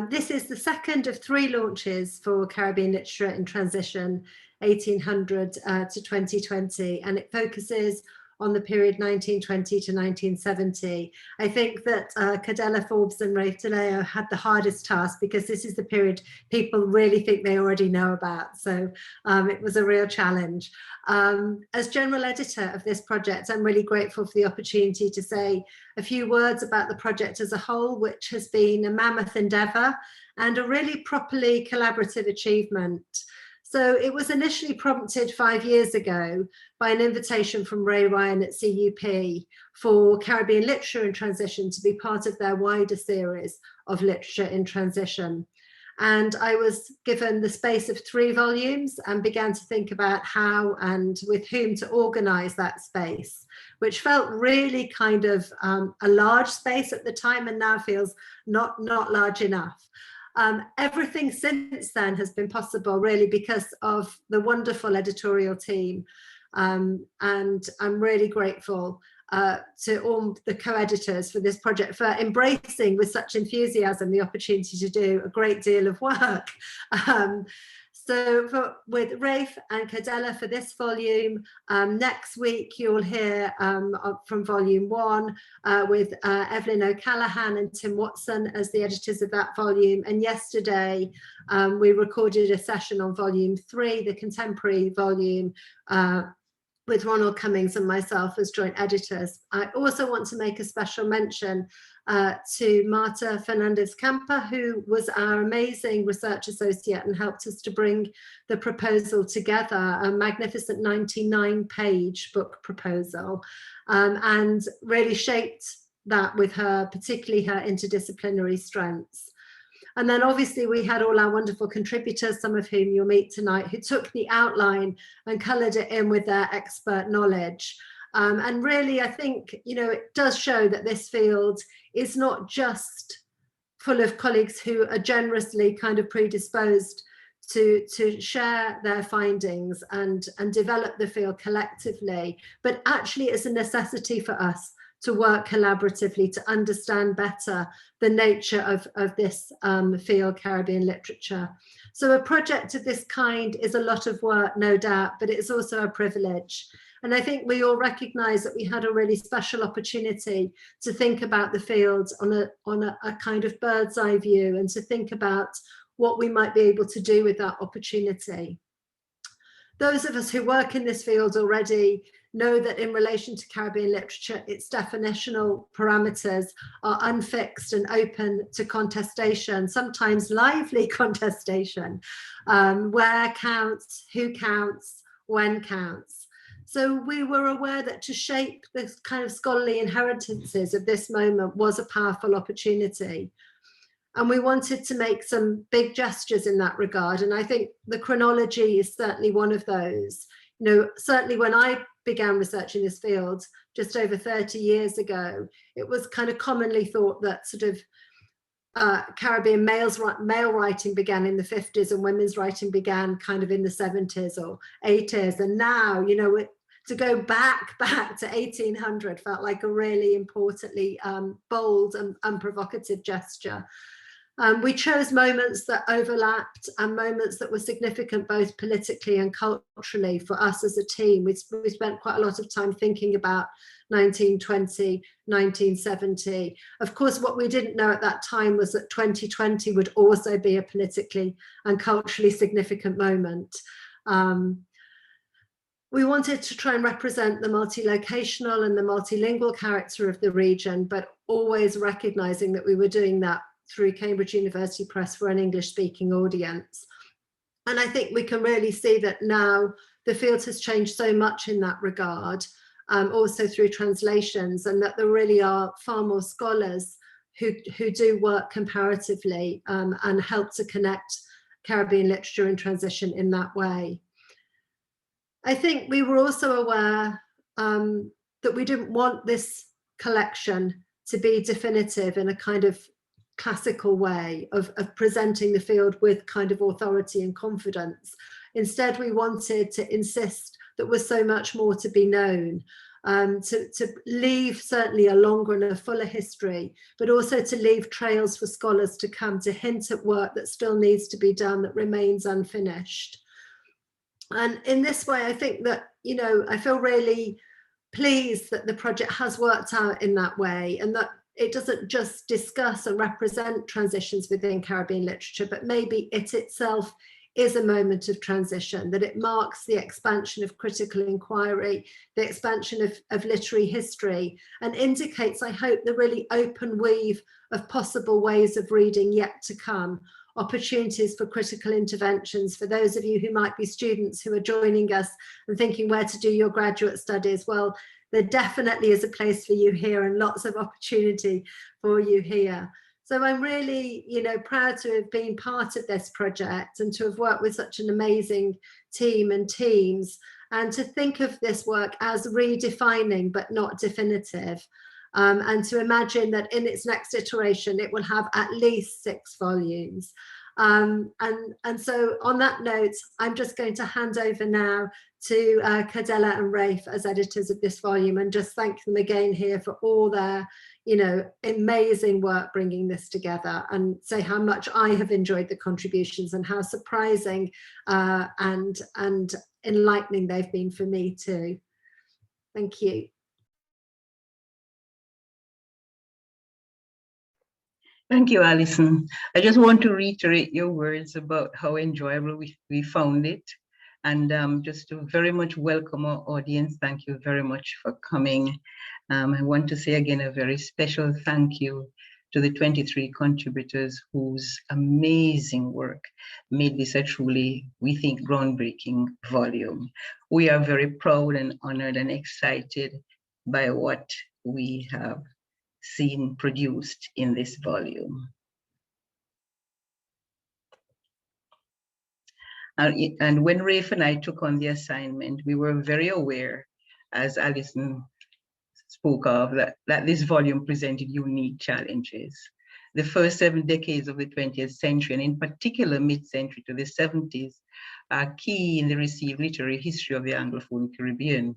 This is the second of 3 launches for Caribbean Literature in Transition, 1800 to 2020, and it focuses on the period 1920 to 1970. I think that Cadella, Forbes and Rafe DeLeo had the hardest task, because this is the period people really think they already know about. So it was a real challenge. As general editor of this project, I'm really grateful for the opportunity to say a few words about the project as a whole, which has been a mammoth endeavour and a really properly collaborative achievement. So it was initially prompted 5 years ago by an invitation from Ray Ryan at CUP for Caribbean Literature in Transition to be part of their wider series of Literature in Transition. And I was given the space of 3 volumes and began to think about how and with whom to organise that space, which felt really kind of a large space at the time, and now feels not large enough. Everything since then has been possible really because of the wonderful editorial team, and I'm really grateful to all the co-editors for this project for embracing with such enthusiasm the opportunity to do a great deal of work. So with Rafe and Cadella for this volume, next week you'll hear from volume 1 with Evelyn O'Callaghan and Tim Watson as the editors of that volume. And yesterday we recorded a session on volume 3, the contemporary volume, with Ronald Cummings and myself as joint editors. I also want to make a special mention to Marta Fernandez-Campa, who was our amazing research associate and helped us to bring the proposal together, a magnificent 99-page book proposal, and really shaped that with her, particularly her interdisciplinary strengths. And then obviously we had all our wonderful contributors, some of whom you'll meet tonight, who took the outline and coloured it in with their expert knowledge. And really, I think, you know, it does show that this field is not just full of colleagues who are generously kind of predisposed to share their findings and develop the field collectively, but actually it's a necessity for us to work collaboratively to understand better the nature of this field, Caribbean literature. So a project of this kind is a lot of work, no doubt, but it's also a privilege. And I think we all recognise that we had a really special opportunity to think about the field on a kind of bird's eye view, and to think about what we might be able to do with that opportunity. Those of us who work in this field already know that in relation to Caribbean literature, its definitional parameters are unfixed and open to contestation, sometimes lively contestation. Where counts, who counts, when counts. So we were aware that to shape the kind of scholarly inheritances of this moment was a powerful opportunity. And we wanted to make some big gestures in that regard. And I think the chronology is certainly one of those. You know, certainly when I began researching this field just over 30 years ago, it was kind of commonly thought that sort of Caribbean male writing began in the 50s and women's writing began kind of in the 70s or 80s. And now, you know, to go back to 1800 felt like a really importantly bold and provocative gesture. We chose moments that overlapped and moments that were significant both politically and culturally for us as a team. We spent quite a lot of time thinking about 1920, 1970. Of course, what we didn't know at that time was that 2020 would also be a politically and culturally significant moment. We wanted to try and represent the multi-locational and the multilingual character of the region, but always recognizing that we were doing that through Cambridge University Press for an English-speaking audience. And I think we can really see that now the field has changed so much in that regard, also through translations, and that there really are far more scholars who do work comparatively and help to connect Caribbean literature in transition in that way. I think we were also aware that we didn't want this collection to be definitive in a kind of classical way of presenting the field with kind of authority and confidence. Instead, we wanted to insist that there was so much more to be known. to leave certainly a longer and a fuller history, but also to leave trails for scholars to come to hint at work that still needs to be done, that remains unfinished. And in this way, I think that, you know, I feel really pleased that the project has worked out in that way, and that it doesn't just discuss and represent transitions within Caribbean literature, but maybe it itself is a moment of transition, that it marks the expansion of critical inquiry, the expansion of literary history, and indicates, I hope, the really open weave of possible ways of reading yet to come, opportunities for critical interventions for those of you who might be students who are joining us and thinking where to do your graduate studies. Well, there definitely is a place for you here, and lots of opportunity for you here. So I'm really, you know, proud to have been part of this project and to have worked with such an amazing team and teams, and to think of this work as redefining but not definitive, and to imagine that in its next iteration it will have at least 6 volumes. And so on that note, I'm just going to hand over now to Cadella and Rafe as editors of this volume, and just thank them again here for all their, you know, amazing work bringing this together, and say how much I have enjoyed the contributions and how surprising and enlightening they've been for me too. Thank you. Thank you, Alison. I just want to reiterate your words about how enjoyable we found it. And just to very much welcome our audience. Thank you very much for coming. I want to say again a very special thank you to the 23 contributors whose amazing work made this a truly, we think, groundbreaking volume. We are very proud and honored and excited by what we have seen produced in this volume. And when Rafe and I took on the assignment, we were very aware, as Alison spoke of, that this volume presented unique challenges. The first 7 decades of the 20th century, and in particular mid-century to the 70s, are key in the received literary history of the Anglophone Caribbean.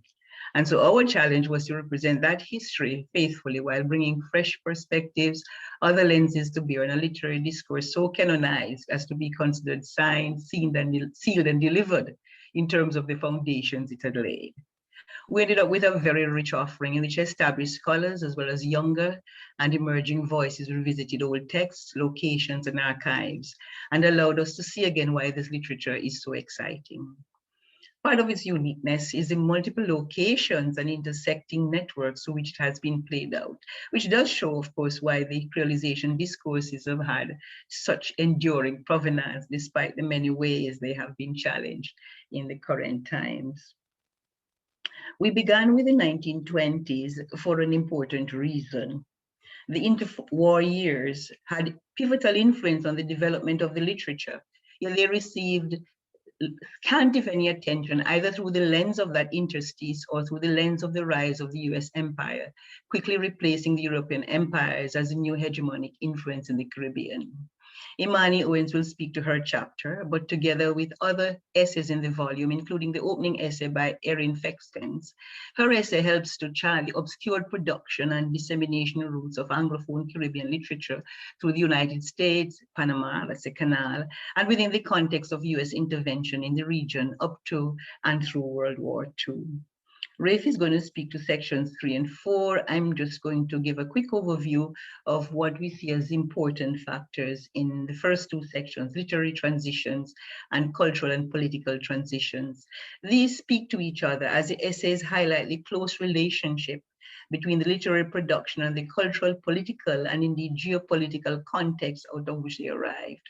And so our challenge was to represent that history faithfully while bringing fresh perspectives, other lenses to bear on a literary discourse so canonized as to be considered signed, sealed, and delivered in terms of the foundations it had laid. We ended up with a very rich offering in which established scholars as well as younger and emerging voices revisited old texts, locations, and archives, and allowed us to see again why this literature is so exciting. Part of its uniqueness is the multiple locations and intersecting networks through which it has been played out, which does show, of course, why the creolization discourses have had such enduring provenance, despite the many ways they have been challenged in the current times. We began with the 1920s for an important reason. The interwar years had pivotal influence on the development of the literature, yet they received scant if any attention either through the lens of that interstice or through the lens of the rise of the US empire, quickly replacing the European empires as a new hegemonic influence in the Caribbean. Imani Owens will speak to her chapter, but together with other essays in the volume, including the opening essay by Erin Fexkens, her essay helps to chart the obscured production and dissemination routes of Anglophone Caribbean literature through the United States, Panama, that's the Canal, and within the context of US intervention in the region up to and through World War II. Rafe is going to speak to sections 3 and 4. I'm just going to give a quick overview of what we see as important factors in the first 2 sections, literary transitions and cultural and political transitions. These speak to each other as the essays highlight the close relationship between the literary production and the cultural, political, and indeed geopolitical context out of which they arrived.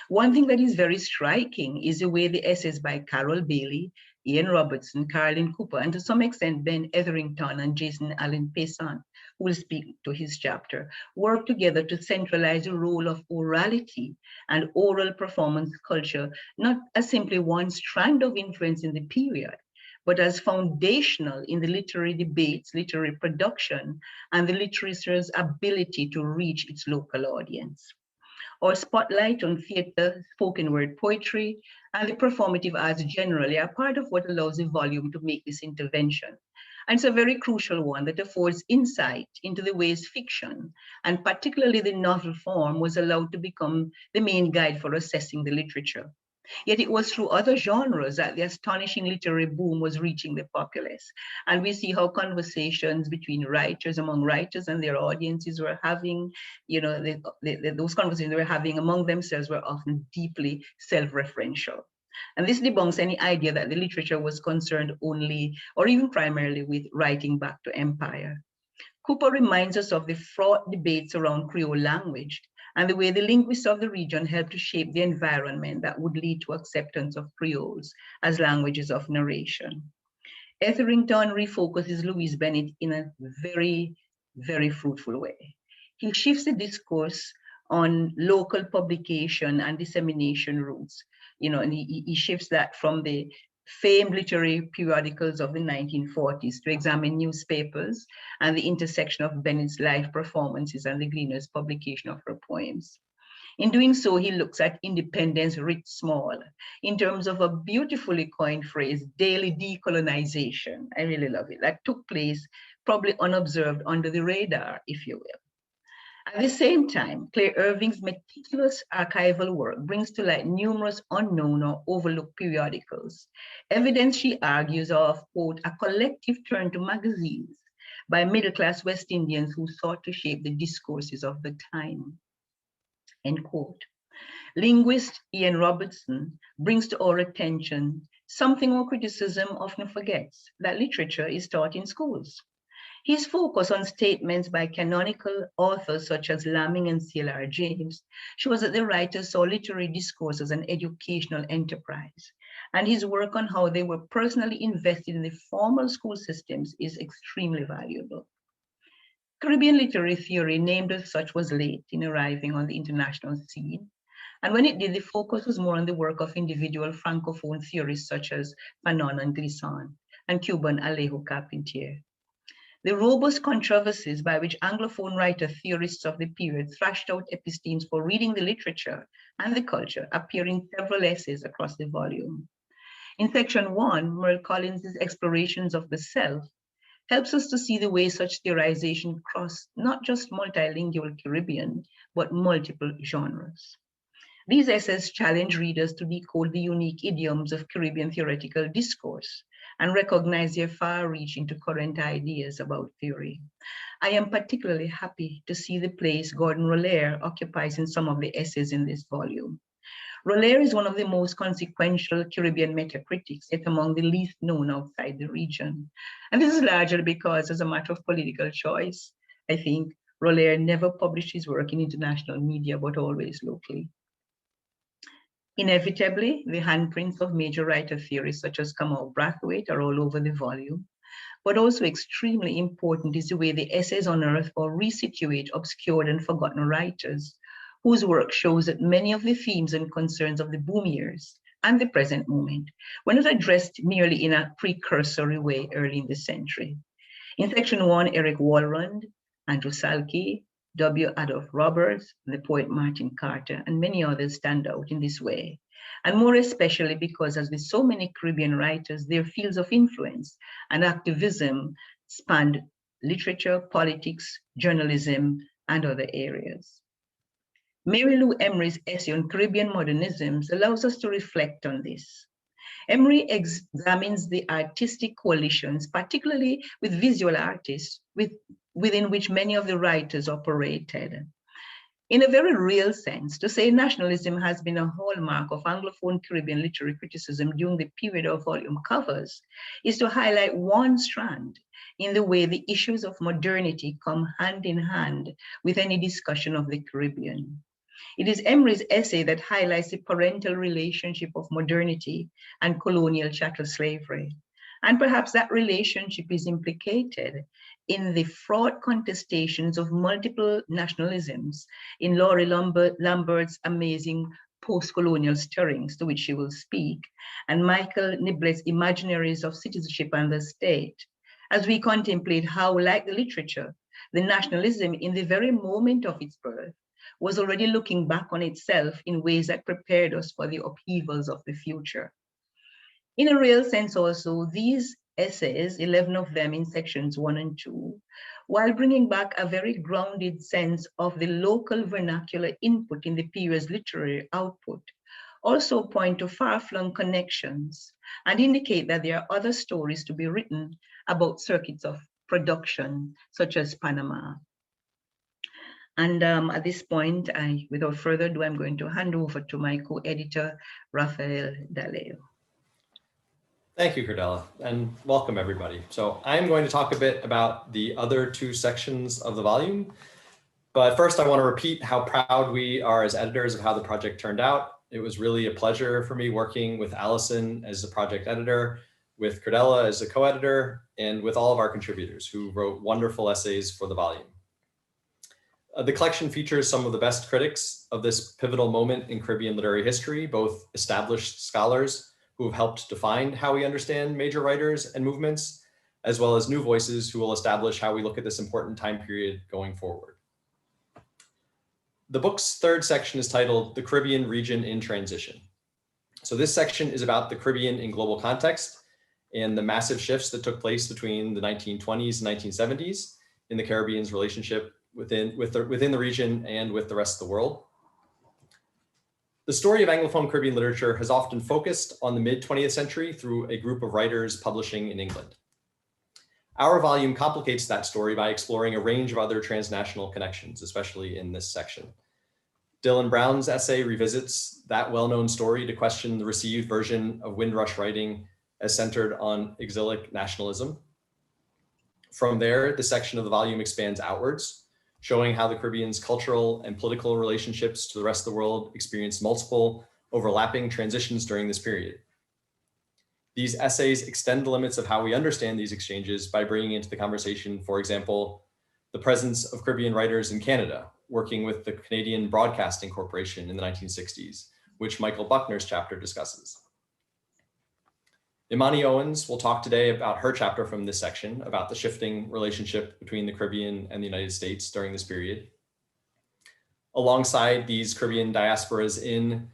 One thing that is very striking is the way the essays by Carol Bailey, Ian Robertson, Carolyn Cooper, and to some extent Ben Etherington and Jason Allen Pesant, who will speak to his chapter, work together to centralize the role of orality and oral performance culture, not as simply one strand of influence in the period, but as foundational in the literary debates, literary production, and the literature's ability to reach its local audience. Our spotlight on theater, spoken word poetry, and the performative arts generally are part of what allows the volume to make this intervention. And it's a very crucial one that affords insight into the ways fiction, and particularly the novel form, was allowed to become the main guide for assessing the literature. Yet it was through other genres that the astonishing literary boom was reaching the populace. And we see how conversations between writers, among writers and their audiences were having, those conversations they were having among themselves were often deeply self-referential. And this debunks any idea that the literature was concerned only or even primarily with writing back to empire. Cooper reminds us of the fraught debates around Creole language and the way the linguists of the region helped to shape the environment that would lead to acceptance of Creoles as languages of narration. Etherington refocuses Louise Bennett in a very, very fruitful way. He shifts the discourse on local publication and dissemination routes, and he shifts that from the famed literary periodicals of the 1940s to examine newspapers and the intersection of Bennett's live performances and the Gleaner's publication of her poems. In doing so, he looks at independence writ small in terms of a beautifully coined phrase, daily decolonization. I really love it. That took place probably unobserved under the radar, if you will. At the same time, Claire Irving's meticulous archival work brings to light numerous unknown or overlooked periodicals, evidence, she argues, of, quote, a collective turn to magazines by middle-class West Indians who sought to shape the discourses of the time, end quote. Linguist Ian Robertson brings to our attention something our criticism often forgets, that literature is taught in schools. His focus on statements by canonical authors such as Lamming and C.L.R. James shows that the writers saw literary discourse as an educational enterprise, and his work on how they were personally invested in the formal school systems is extremely valuable. Caribbean literary theory, named as such, was late in arriving on the international scene, and when it did, the focus was more on the work of individual Francophone theorists such as Fanon and Glissant and Cuban Alejo Carpentier. The robust controversies by which Anglophone writer theorists of the period thrashed out epistemes for reading the literature and the culture appear in several essays across the volume. In section 1, Merle Collins's Explorations of the Self helps us to see the way such theorization crossed not just multilingual Caribbean, but multiple genres. These essays challenge readers to decode the unique idioms of Caribbean theoretical discourse and recognize their far reach into current ideas about theory. I am particularly happy to see the place Gordon Rollaire occupies in some of the essays in this volume. Rollaire is one of the most consequential Caribbean metacritics, yet among the least known outside the region. And this is largely because, as a matter of political choice, I think Rollaire never published his work in international media, but always locally. Inevitably, the handprints of major writer theorists such as Kamau Brathwaite are all over the volume, but also extremely important is the way the essays unearth or resituate obscured and forgotten writers, whose work shows that many of the themes and concerns of the boom years and the present moment were not addressed merely in a precursory way early in the century. In section 1, Eric Walrond, Andrew Salke, W. Adolph Roberts, the poet Martin Carter, and many others stand out in this way. And more especially because, as with so many Caribbean writers, their fields of influence and activism spanned literature, politics, journalism, and other areas. Mary Lou Emery's essay on Caribbean modernisms allows us to reflect on this. Emery examines the artistic coalitions, particularly with visual artists, within which many of the writers operated. In a very real sense, to say nationalism has been a hallmark of Anglophone Caribbean literary criticism during the period our volume covers is to highlight one strand in the way the issues of modernity come hand in hand with any discussion of the Caribbean. It is Emery's essay that highlights the parental relationship of modernity and colonial chattel slavery. And perhaps that relationship is implicated in the fraught contestations of multiple nationalisms in Laurie Lambert's amazing PostColonial Stirrings, to which she will speak, and Michael Niblet's Imaginaries of Citizenship and the State, as we contemplate how, like the literature, the nationalism in the very moment of its birth was already looking back on itself in ways that prepared us for the upheavals of the future. In a real sense also, these essays, 11 of them in sections 1 and 2, while bringing back a very grounded sense of the local vernacular input in the period's literary output, also point to far-flung connections and indicate that there are other stories to be written about circuits of production, such as Panama. And at this point, without further ado, I'm going to hand over to my co-editor, Rafael Daleo. Thank you, Cordella, and welcome everybody. So I'm going to talk a bit about the other two sections of the volume. But first, I want to repeat how proud we are as editors of how the project turned out. It was really a pleasure for me working with Allison as the project editor, with Cordella as a co-editor, and with all of our contributors who wrote wonderful essays for the volume. The collection features some of the best critics of this pivotal moment in Caribbean literary history, both established scholars who have helped define how we understand major writers and movements, as well as new voices who will establish how we look at this important time period going forward. The book's third section is titled The Caribbean Region in Transition. So this section is about the Caribbean in global context and the massive shifts that took place between the 1920s and 1970s in the Caribbean's relationship within the region and with the rest of the world. The story of Anglophone Caribbean literature has often focused on the mid-20th century through a group of writers publishing in England. Our volume complicates that story by exploring a range of other transnational connections, especially in this section. Dylan Brown's essay revisits that well-known story to question the received version of Windrush writing as centered on exilic nationalism. From there, the section of the volume expands outwards, showing how the Caribbean's cultural and political relationships to the rest of the world experienced multiple overlapping transitions during this period. These essays extend the limits of how we understand these exchanges by bringing into the conversation, for example, the presence of Caribbean writers in Canada, working with the Canadian Broadcasting Corporation in the 1960s, which Michael Buckner's chapter discusses. Imani Owens will talk today about her chapter from this section, about the shifting relationship between the Caribbean and the United States during this period. Alongside these Caribbean diasporas in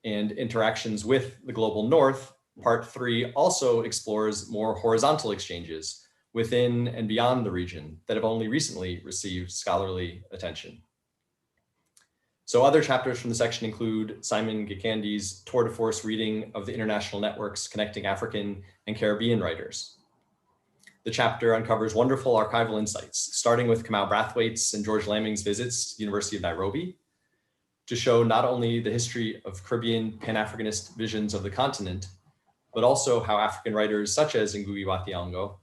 and interactions with the global North, Part 3 also explores more horizontal exchanges within and beyond the region that have only recently received scholarly attention. So other chapters from the section include Simon Gikandi's tour de force reading of the international networks connecting African and Caribbean writers. The chapter uncovers wonderful archival insights, starting with Kamau Brathwaite's and George Lamming's visits to the University of Nairobi, to show not only the history of Caribbean Pan-Africanist visions of the continent, but also how African writers such as Ngugi wa Thiong'o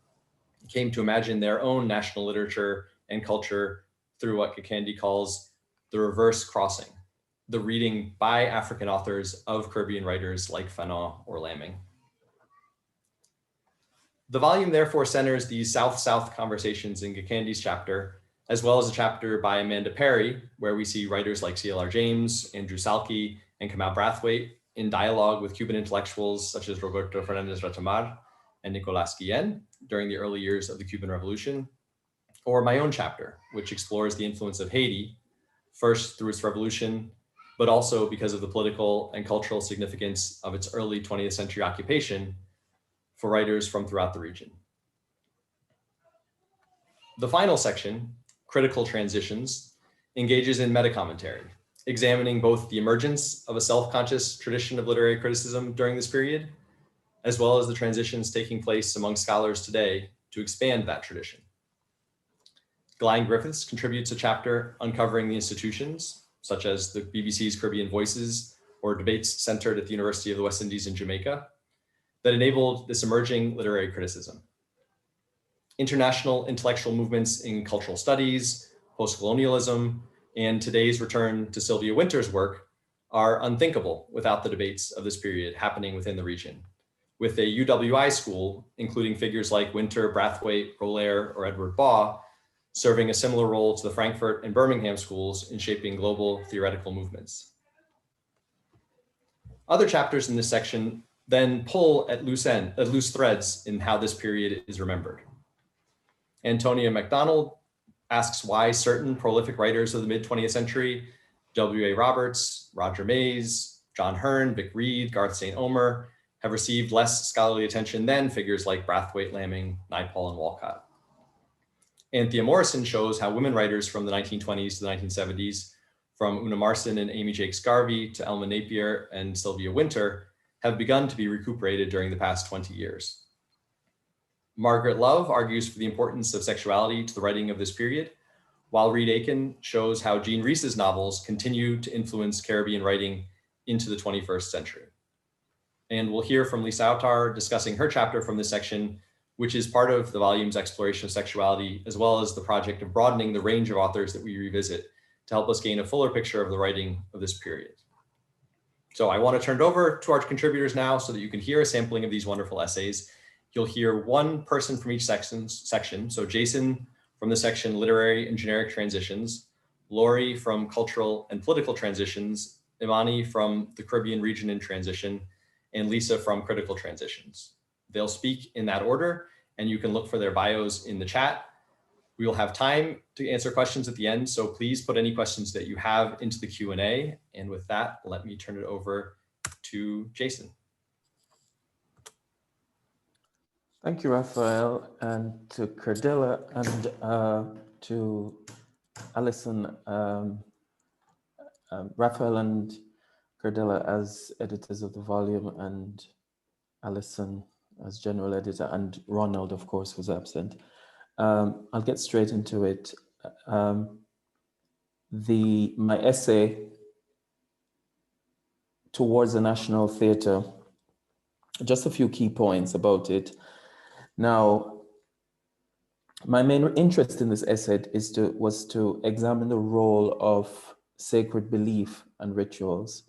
came to imagine their own national literature and culture through what Gikandi calls the reverse crossing, the reading by African authors of Caribbean writers like Fanon or Lamming. The volume therefore centers these South-South conversations in Gikandi's chapter, as well as a chapter by Amanda Perry, where we see writers like C.L.R. James, Andrew Salkey, and Kamau Brathwaite in dialogue with Cuban intellectuals such as Roberto Fernandez Retamar and Nicolas Guillen during the early years of the Cuban Revolution, or my own chapter, which explores the influence of Haiti, first through its revolution, but also because of the political and cultural significance of its early 20th century occupation for writers from throughout the region. The final section, Critical Transitions, engages in meta-commentary, examining both the emergence of a self-conscious tradition of literary criticism during this period, as well as the transitions taking place among scholars today to expand that tradition. Glenn Griffiths contributes a chapter uncovering the institutions, such as the BBC's Caribbean Voices or debates centered at the University of the West Indies in Jamaica, that enabled this emerging literary criticism. International intellectual movements in cultural studies, postcolonialism, and today's return to Sylvia Wynter's work are unthinkable without the debates of this period happening within the region, with a UWI school, including figures like Wynter, Brathwaite, Rollaire, or Edward Baugh, serving a similar role to the Frankfurt and Birmingham schools in shaping global theoretical movements. Other chapters in this section then pull at loose threads in how this period is remembered. Antonia MacDonald asks why certain prolific writers of the mid-20th century, W.A. Roberts, Roger Mays, John Hearn, Vic Reed, Garth St. Omer, have received less scholarly attention than figures like Brathwaite, Lamming, Naipaul, and Walcott. Anthea Morrison shows how women writers from the 1920s to the 1970s, from Una Marson and Amy Jacques Garvey to Elma Napier and Sylvia Wynter, have begun to be recuperated during the past 20 years. Margaret Love argues for the importance of sexuality to the writing of this period, while Reed Aiken shows how Jean Rhys's novels continue to influence Caribbean writing into the 21st century. And we'll hear from Lisa Autar discussing her chapter from this section, which is part of the volume's exploration of sexuality, as well as the project of broadening the range of authors that we revisit to help us gain a fuller picture of the writing of this period. So I want to turn it over to our contributors now so that you can hear a sampling of these wonderful essays. You'll hear one person from each section. So Jason from the section Literary and Generic Transitions, Lori from Cultural and Political Transitions, Imani from the Caribbean Region in Transition, and Lisa from Critical Transitions. They'll speak in that order, and you can look for their bios in the chat. We will have time to answer questions at the end, so please put any questions that you have into the Q&A. And with that, let me turn it over to Jason. Thank you, Raphael, and to Cardella and to Alison, Raphael and Cardella as editors of the volume, and Alison as general editor, and Ronald, of course, was absent. I'll get straight into it. My essay, Towards a National Theatre, just a few key points about it. Now, my main interest in this essay was to examine the role of sacred belief and rituals,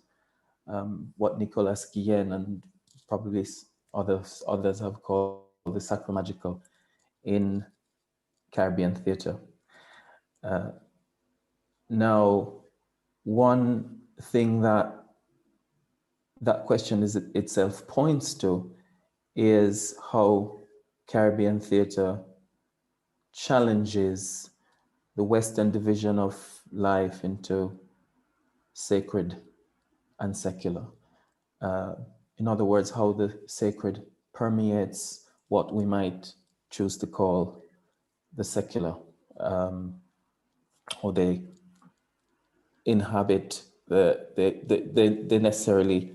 what Nicolas Guillen and probably others have called the sacromagical in Caribbean theatre. Now, one thing that question itself points to is how Caribbean theatre challenges the Western division of life into sacred and secular. In other words, how the sacred permeates what we might choose to call the secular, or they inhabit, they necessarily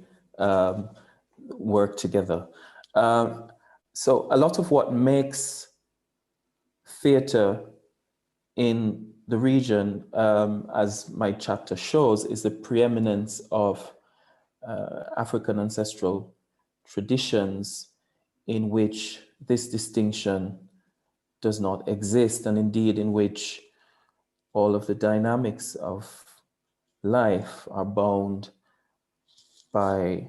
work together. So a lot of what makes theatre in the region, as my chapter shows, is the preeminence of African ancestral traditions in which this distinction does not exist, and indeed in which all of the dynamics of life are bound by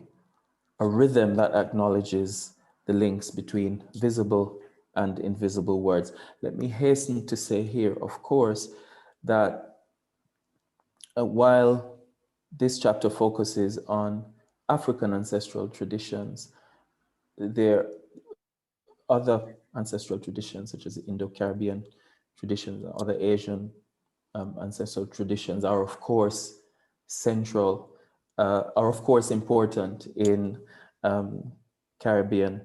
a rhythm that acknowledges the links between visible and invisible words. Let me hasten to say here, of course, that while this chapter focuses on African ancestral traditions, there are other ancestral traditions, such as Indo-Caribbean traditions, other Asian ancestral traditions are of course central, are of course important in Caribbean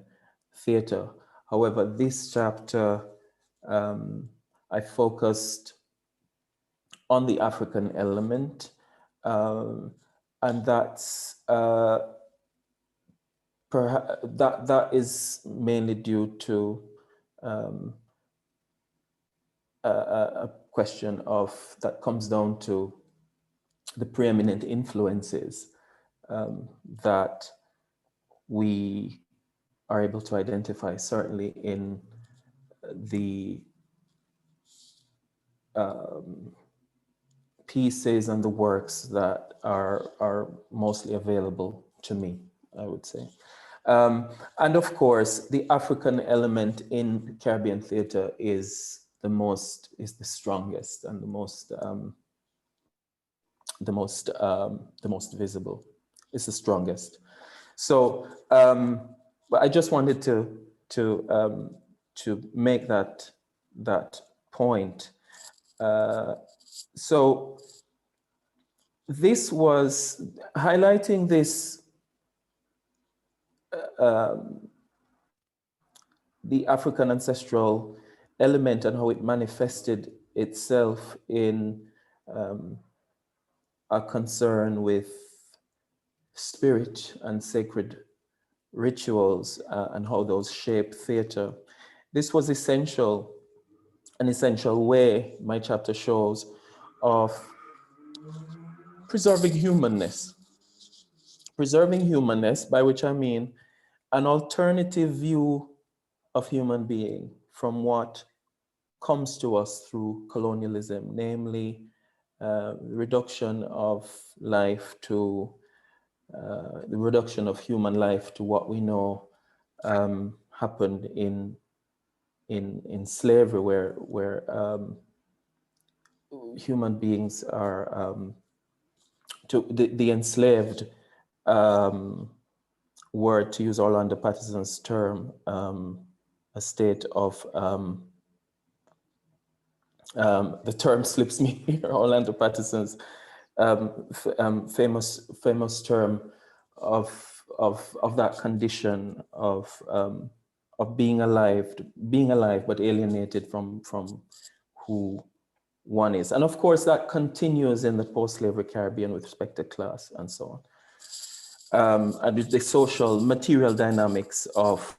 theatre. However, this chapter, I focused on the African element, and that's that is mainly due to a question that comes down to the preeminent influences that we are able to identify, certainly in the pieces and the works that are mostly available to me, I would say. And of course, the African element in Caribbean theatre is the strongest and the most visible. It's the strongest. So, but I just wanted to make that point. So this was highlighting this the African ancestral element and how it manifested itself in a concern with spirit and sacred rituals and how those shape theater. This was essential, an essential way, my chapter shows, of preserving humanness. Preserving humanness, by which I mean an alternative view of human being from what comes to us through colonialism, namely reduction of life to the reduction of human life to what we know happened in slavery, where human beings are to the enslaved were, to use Orlando Patterson's term, a state of the term slips me here, Orlando Patterson's famous term of that condition of being alive but alienated from who one is. And of course that continues in the post-slavery Caribbean with respect to class and so on. And the social material dynamics of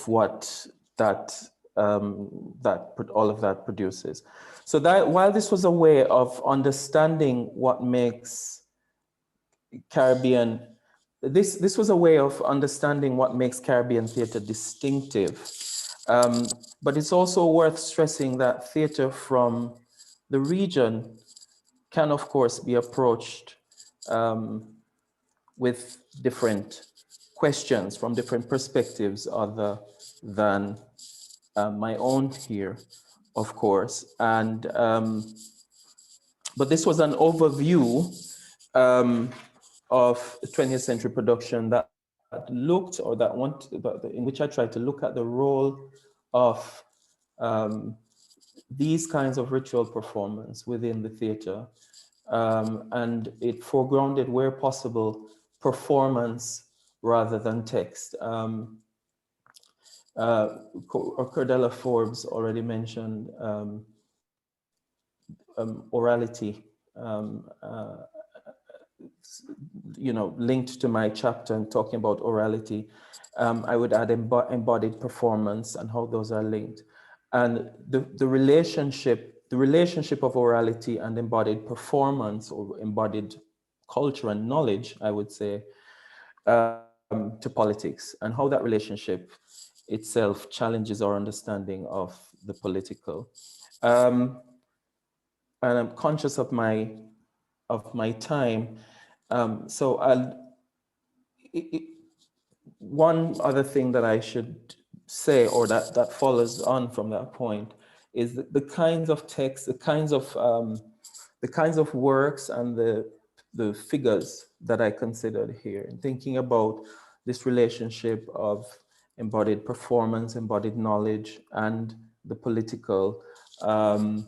what that all of that produces. So that while this was a way of understanding what makes Caribbean, this was a way of understanding what makes Caribbean theater distinctive. But it's also worth stressing that theater from the region can, of course, be approached with different questions from different perspectives other than my own here, of course. And but this was an overview of 20th century production that looked, or that in which I tried to look at the role of these kinds of ritual performance within the theater, and it foregrounded, where possible, performance rather than text. Cordella Forbes already mentioned orality, linked to my chapter and talking about orality. I would add embodied performance and how those are linked. And the relationship of orality and embodied performance, or embodied culture and knowledge, I would say, to politics, and how that relationship itself challenges our understanding of the political. And I'm conscious of my time. So one other thing that I should say, or that follows on from that point, is the kinds of texts, the kinds of works and the figures that I considered here, in thinking about this relationship of embodied performance, embodied knowledge, and the political. I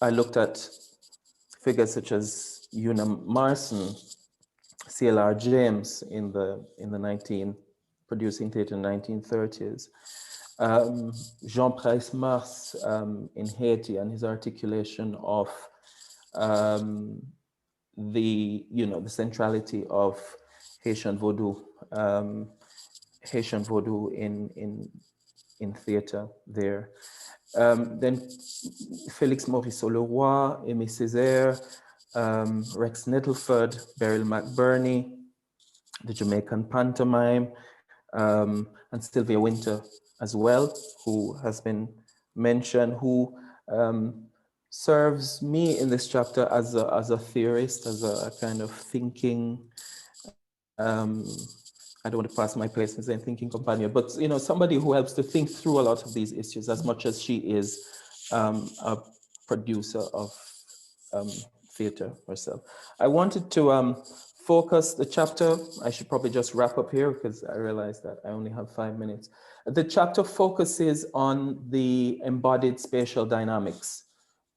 looked at figures such as Una Marson, C.L.R. James in the producing theater in the 1930s, Jean Rhys Mars in Haiti, and his articulation of the centrality of Haitian Vodou in theater there. Then Félix Maurice Leroy, Aimé Césaire, Rex Nettleford, Beryl McBurney, the Jamaican pantomime, and Sylvia Wynter as well, who has been mentioned, who serves me in this chapter as a theorist, as a kind of thinking, I don't want to pass my place as a thinking companion, but somebody who helps to think through a lot of these issues, as much as she is a producer of theater herself. I wanted to focus the chapter. I should probably just wrap up here because I realize that I only have 5 minutes. The chapter focuses on the embodied spatial dynamics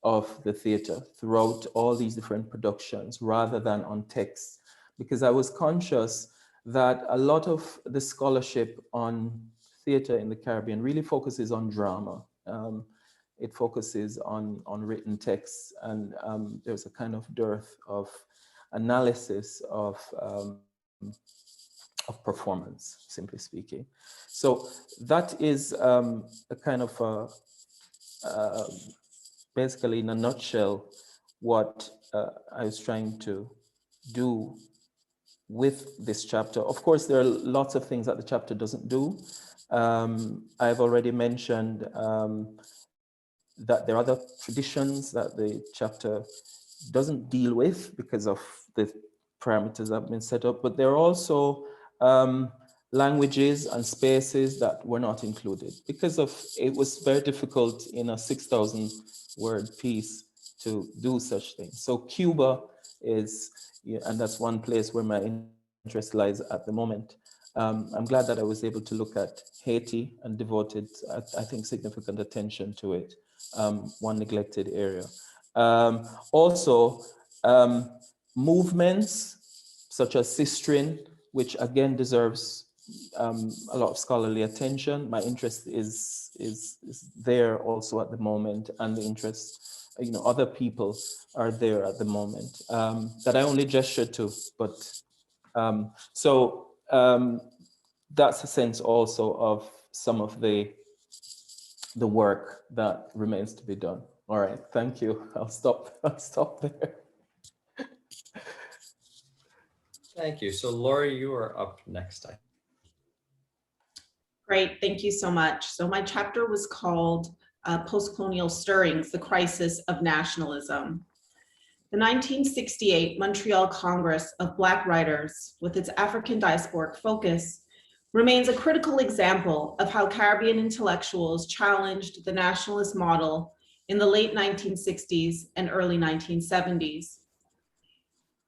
of the theater throughout all these different productions, rather than on text, because I was conscious that a lot of the scholarship on theater in the Caribbean really focuses on drama. It focuses on written texts, and there's a kind of dearth of analysis of performance, simply speaking. So that is a kind of basically in a nutshell what I was trying to do with this chapter. Of course, there are lots of things that the chapter doesn't do. I've already mentioned that there are other traditions that the chapter doesn't deal with because of the parameters that have been set up, but there are also languages and spaces that were not included because of it was very difficult in a 6,000 word piece to do such things. So Cuba is, and that's one place where my interest lies at the moment. I'm glad that I was able to look at Haiti and devoted, I think, significant attention to it, one neglected area. Also, movements such as Sistrin, which again deserves a lot of scholarly attention. My interest is there also at the moment, and the interest, other people are there at the moment that I only gestured to, but that's a sense also of some of the work that remains to be done. All right, thank you. I'll stop there. Thank you. So Lori, you are up next. Great, thank you so much. So my chapter was called PostColonial Stirrings, the Crisis of Nationalism. The 1968 Montreal Congress of Black Writers, with its African diasporic focus, remains a critical example of how Caribbean intellectuals challenged the nationalist model in the late 1960s and early 1970s.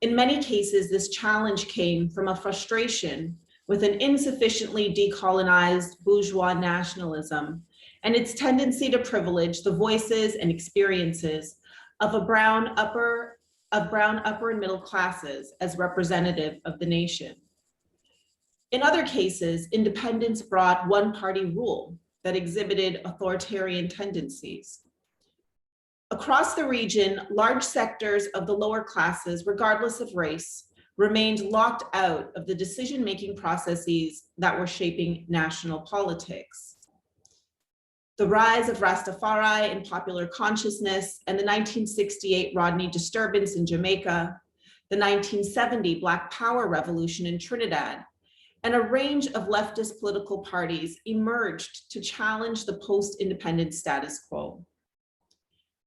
In many cases, this challenge came from a frustration with an insufficiently decolonized bourgeois nationalism and its tendency to privilege the voices and experiences of brown upper and middle classes as representative of the nation. In other cases, independence brought one-party rule that exhibited authoritarian tendencies. Across the region, large sectors of the lower classes, regardless of race, remained locked out of the decision-making processes that were shaping national politics. The rise of Rastafari in popular consciousness and the 1968 Rodney disturbance in Jamaica, the 1970 Black Power revolution in Trinidad, and a range of leftist political parties emerged to challenge the post-independence status quo.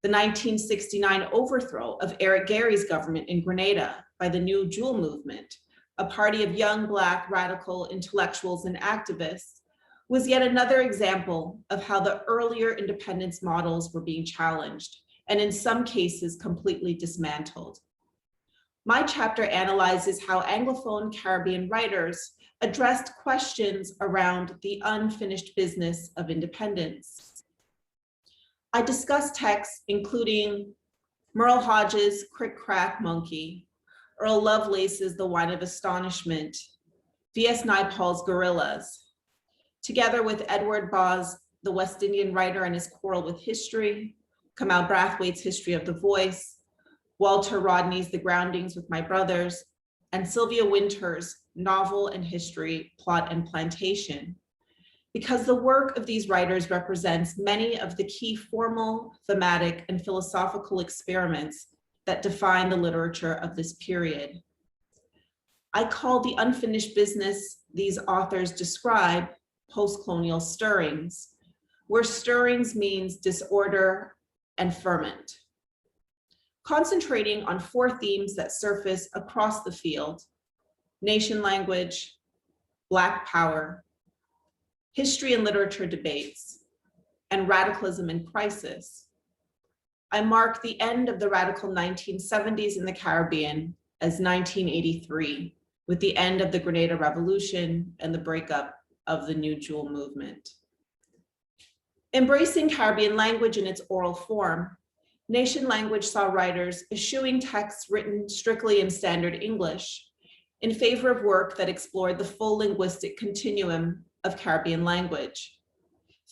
The 1969 overthrow of Eric Gary's government in Grenada by the New Jewel movement, a party of young Black radical intellectuals and activists, was yet another example of how the earlier independence models were being challenged, and in some cases completely dismantled. My chapter analyzes how Anglophone Caribbean writers addressed questions around the unfinished business of independence. I discuss texts including Merle Hodges' Crick Crack Monkey, Earl Lovelace's The Wine of Astonishment, V.S. Naipaul's Gorillas, together with Edward Baugh's The West Indian Writer and His Quarrel with History, Kamal Brathwaite's History of the Voice, Walter Rodney's The Groundings with My Brothers, and Sylvia Wynter's Novel and History, Plot and Plantation, because the work of these writers represents many of the key formal, thematic, and philosophical experiments that define the literature of this period. I call the unfinished business these authors describe postcolonial stirrings, where stirrings means disorder and ferment. Concentrating on 4 themes that surface across the field: nation language, Black power, history and literature debates, and radicalism in crisis, I mark the end of the radical 1970s in the Caribbean as 1983, with the end of the Grenada Revolution and the breakup of the New Jewel movement. Embracing Caribbean language in its oral form, nation language saw writers eschewing texts written strictly in standard English in favor of work that explored the full linguistic continuum of Caribbean language.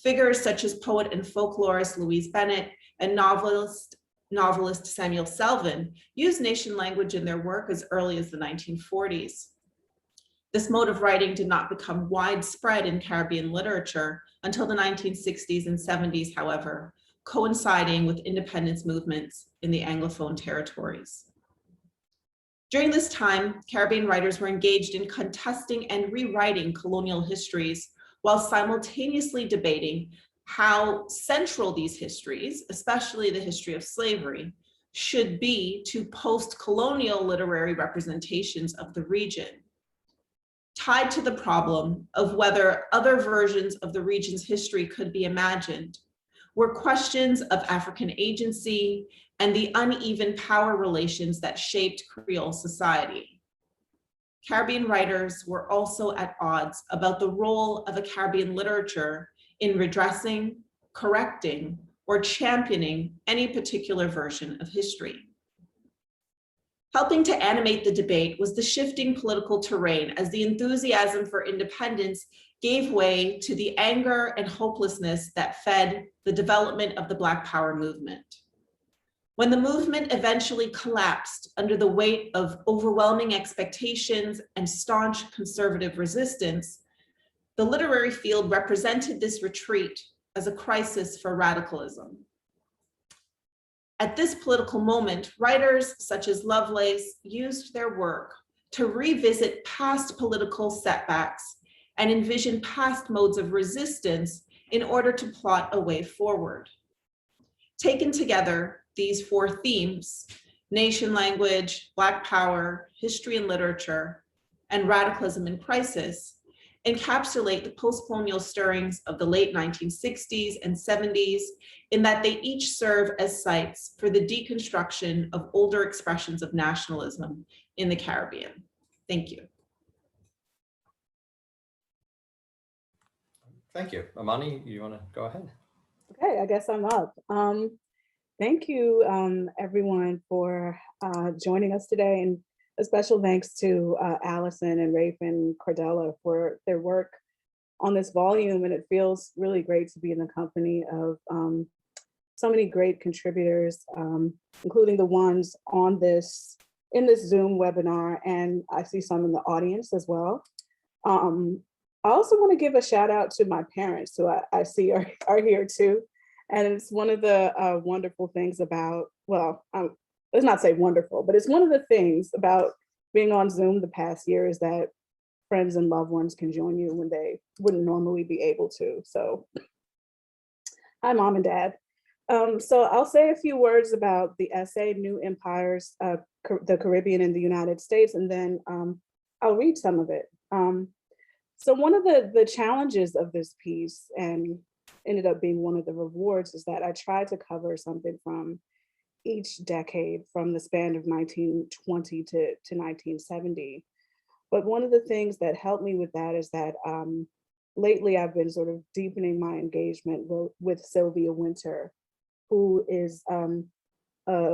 Figures such as poet and folklorist Louise Bennett and novelist Samuel Selvin used nation language in their work as early as the 1940s. This mode of writing did not become widespread in Caribbean literature until the 1960s and 70s, however, coinciding with independence movements in the Anglophone territories. During this time, Caribbean writers were engaged in contesting and rewriting colonial histories while simultaneously debating how central these histories, especially the history of slavery, should be to post-colonial literary representations of the region. Tied to the problem of whether other versions of the region's history could be imagined were questions of African agency and the uneven power relations that shaped Creole society. Caribbean writers were also at odds about the role of a Caribbean literature in redressing, correcting, or championing any particular version of history. Helping to animate the debate was the shifting political terrain as the enthusiasm for independence gave way to the anger and hopelessness that fed the development of the Black Power movement. When the movement eventually collapsed under the weight of overwhelming expectations and staunch conservative resistance, the literary field represented this retreat as a crisis for radicalism. At this political moment, writers such as Lovelace used their work to revisit past political setbacks and envision past modes of resistance in order to plot a way forward. Taken together, these four themes, nation language, Black power, history and literature, and radicalism in crisis, encapsulate the post-colonial stirrings of the late 1960s and 70s in that they each serve as sites for the deconstruction of older expressions of nationalism in the Caribbean. Thank you. Thank you. Amani, you want to go ahead? Okay, I guess I'm up. Thank you, everyone, for joining us today. And a special thanks to Allison and Rafe and Cordella for their work on this volume. And it feels really great to be in the company of so many great contributors, including the ones on in this Zoom webinar. And I see some in the audience as well. I also want to give a shout out to my parents, who I see are here too. And it's one of the wonderful things about, well, let's not say wonderful, but it's one of the things about being on Zoom the past year is that friends and loved ones can join you when they wouldn't normally be able to. So hi, Mom and Dad. So I'll say a few words about the essay, New Empires, the Caribbean and the United States, and then I'll read some of it. So one of the challenges of this piece, and ended up being one of the rewards, is that I tried to cover something from each decade from the span of 1920 to 1970. But one of the things that helped me with that is that lately I've been sort of deepening my engagement with Sylvia Wynter, who is a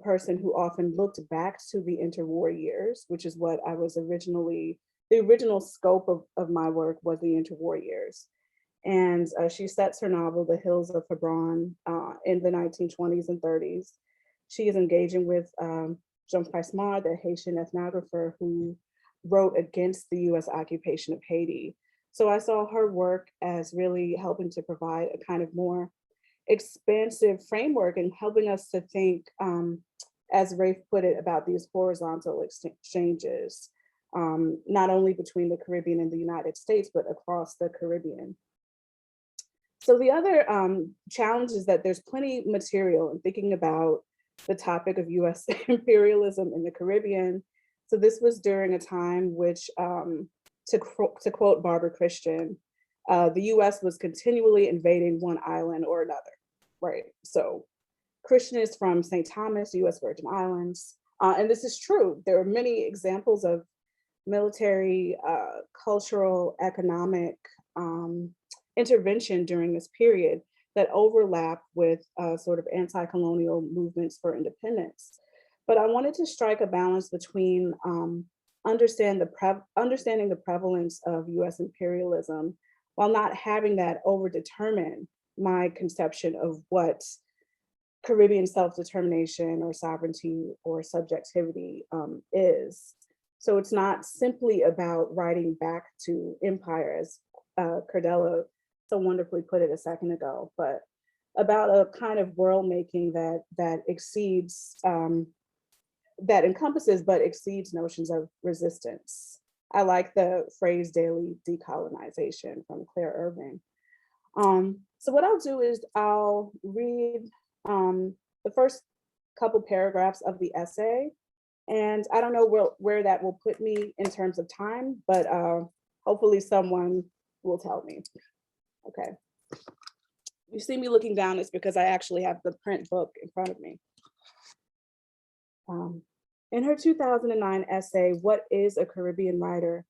person who often looked back to the interwar years, which is what I was originally, the original scope of my work was the interwar years. And she sets her novel, The Hills of Hebron, in the 1920s and 30s. She is engaging with Jean Rhys, the Haitian ethnographer who wrote against the US occupation of Haiti. So I saw her work as really helping to provide a kind of more expansive framework and helping us to think, as Rafe put it, about these horizontal exchanges, not only between the Caribbean and the United States, but across the Caribbean. So the other challenge is that there's plenty of material in thinking about the topic of US imperialism in the Caribbean. So this was during a time which, to quote Barbara Christian, the US was continually invading one island or another, right? So Christian is from St. Thomas, US Virgin Islands. And this is true. There are many examples of military, cultural, economic intervention during this period that overlap with sort of anti-colonial movements for independence. But I wanted to strike a balance between understanding the prevalence of US imperialism while not having that over-determine my conception of what Caribbean self-determination or sovereignty or subjectivity is. So it's not simply about writing back to empire, as Cordella so wonderfully put it a second ago, but about a kind of world making that exceeds, that encompasses but exceeds notions of resistance. I like the phrase daily decolonization from Claire Irving. So what I'll do is I'll read the first couple paragraphs of the essay, and I don't know where that will put me in terms of time, but hopefully someone will tell me. Okay. You see me looking down, it's because I actually have the print book in front of me. In her 2009 essay, What is a Caribbean Writer?,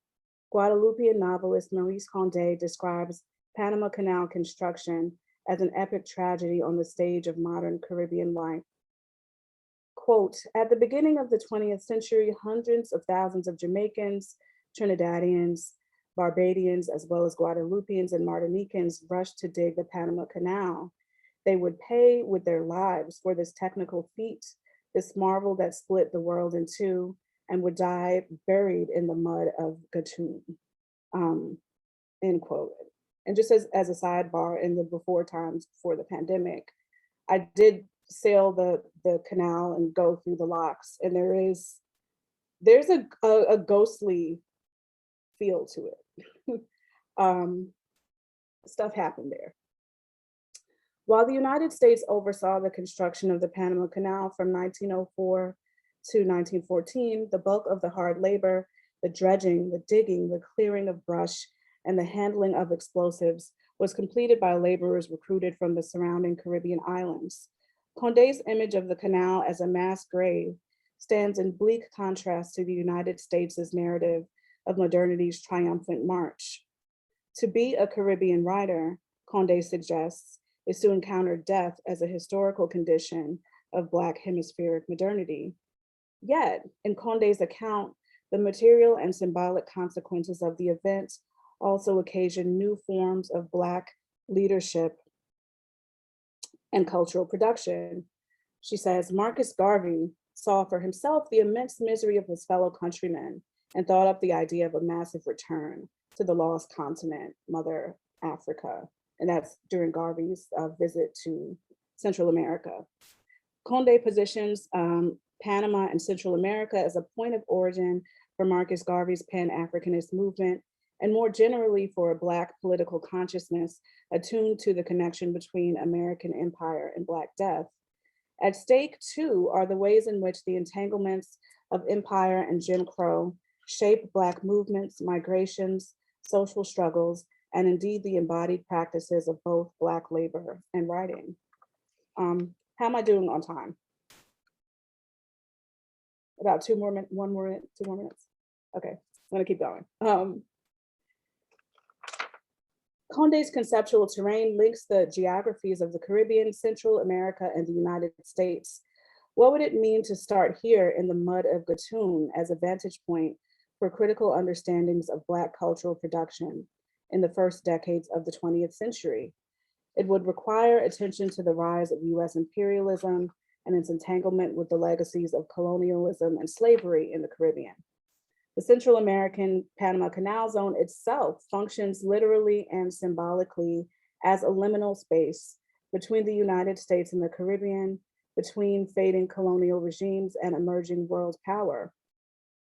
Guadeloupean novelist Maurice Condé describes Panama Canal construction as an epic tragedy on the stage of modern Caribbean life. Quote, at the beginning of the 20th century, hundreds of thousands of Jamaicans, Trinidadians, Barbadians, as well as Guadeloupeans and Martinicans rushed to dig the Panama Canal. They would pay with their lives for this technical feat, this marvel that split the world in two, and would die buried in the mud of Gatun, end quote. And just as a sidebar, in the before times before the pandemic, I did sail the canal and go through the locks, and there's a ghostly feel to it. Stuff happened there. While the United States oversaw the construction of the Panama Canal from 1904 to 1914, the bulk of the hard labor, the dredging, the digging, the clearing of brush, and the handling of explosives was completed by laborers recruited from the surrounding Caribbean islands. Condé's image of the canal as a mass grave stands in bleak contrast to the United States' narrative of modernity's triumphant march. To be a Caribbean writer, Condé suggests, is to encounter death as a historical condition of Black hemispheric modernity. Yet, in Condé's account, the material and symbolic consequences of the event also occasion new forms of Black leadership and cultural production. She says, Marcus Garvey saw for himself the immense misery of his fellow countrymen and thought up the idea of a massive return to the lost continent, Mother Africa. And that's during Garvey's visit to Central America. Condé positions Panama and Central America as a point of origin for Marcus Garvey's Pan-Africanist movement, and more generally for a Black political consciousness attuned to the connection between American empire and Black death. At stake, too, are the ways in which the entanglements of empire and Jim Crow shape Black movements, migrations, social struggles, and indeed the embodied practices of both Black labor and writing. How am I doing on time? About 2 more minutes, 1 more minute, 2 more minutes? Okay, I'm gonna keep going. Condé's Conceptual Terrain links the geographies of the Caribbean, Central America, and the United States. What would it mean to start here in the mud of Gatun as a vantage point for critical understandings of Black cultural production in the first decades of the 20th century? It would require attention to the rise of US imperialism and its entanglement with the legacies of colonialism and slavery in the Caribbean. The Central American Panama Canal Zone itself functions literally and symbolically as a liminal space between the United States and the Caribbean, between fading colonial regimes and emerging world power.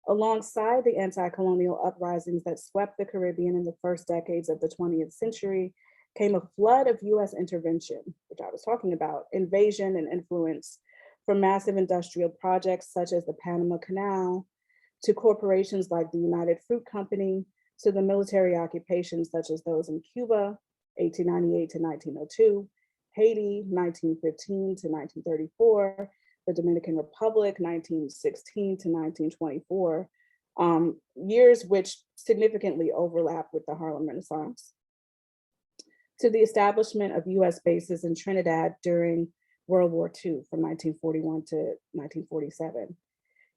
Alongside the anti-colonial uprisings that swept the Caribbean in the first decades of the 20th century came a flood of US intervention, which I was talking about, invasion and influence from massive industrial projects such as the Panama Canal, to corporations like the United Fruit Company, to the military occupations such as those in Cuba, 1898 to 1902, Haiti, 1915 to 1934, the Dominican Republic, 1916 to 1924, years which significantly overlap with the Harlem Renaissance, to the establishment of US bases in Trinidad during World War II from 1941 to 1947.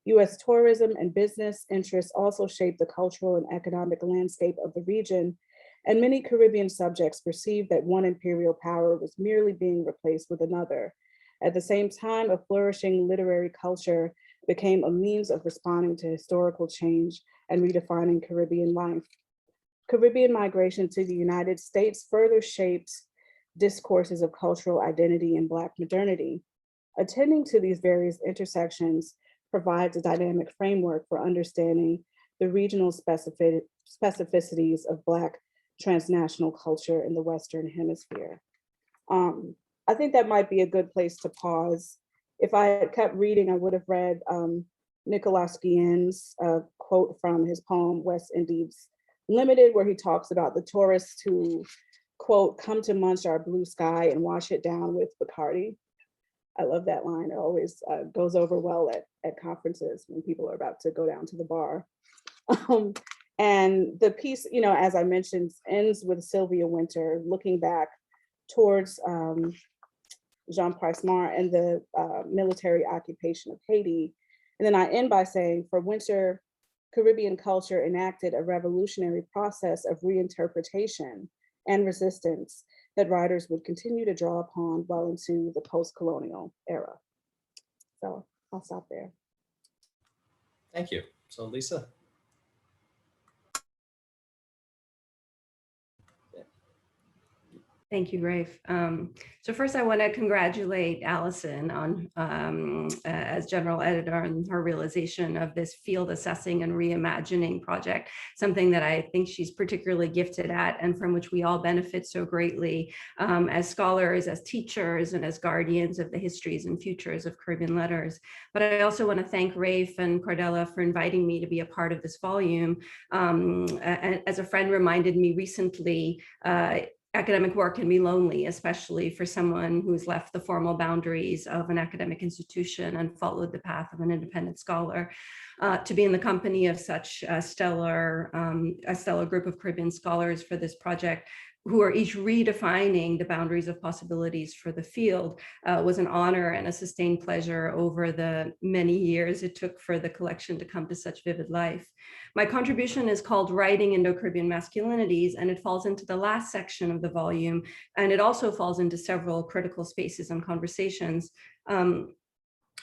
US tourism and business interests also shaped the cultural and economic landscape of the region, and many Caribbean subjects perceived that one imperial power was merely being replaced with another. At the same time, a flourishing literary culture became a means of responding to historical change and redefining Caribbean life. Caribbean migration to the United States further shapes discourses of cultural identity and Black modernity. Attending to these various intersections provides a dynamic framework for understanding the regional specificities of Black transnational culture in the Western Hemisphere. I think that might be a good place to pause. If I had kept reading, I would have read Nicolas Guillen's quote from his poem, West Indies Limited, where he talks about the tourists who, quote, come to munch our blue sky and wash it down with Bacardi. I love that line. It always goes over well at conferences when people are about to go down to the bar. And the piece, you know, as I mentioned, ends with Sylvia Wynter looking back towards Jean Rhys and the military occupation of Haiti. And then I end by saying, for Wynter, Caribbean culture enacted a revolutionary process of reinterpretation and resistance that writers would continue to draw upon well into the post-colonial era. So I'll stop there. Thank you. So Lisa. Thank you, Rafe. So first I want to congratulate Allison on as general editor on her realization of this field assessing and reimagining project, something that I think she's particularly gifted at and from which we all benefit so greatly as scholars, as teachers, and as guardians of the histories and futures of Caribbean letters. But I also want to thank Rafe and Cordella for inviting me to be a part of this volume. As a friend reminded me recently, academic work can be lonely, especially for someone who's left the formal boundaries of an academic institution and followed the path of an independent scholar. To be in the company of such a stellar group of Caribbean scholars for this project, who are each redefining the boundaries of possibilities for the field, was an honor and a sustained pleasure over the many years it took for the collection to come to such vivid life. My contribution is called Writing Indo-Caribbean Masculinities, and it falls into the last section of the volume, and it also falls into several critical spaces and conversations.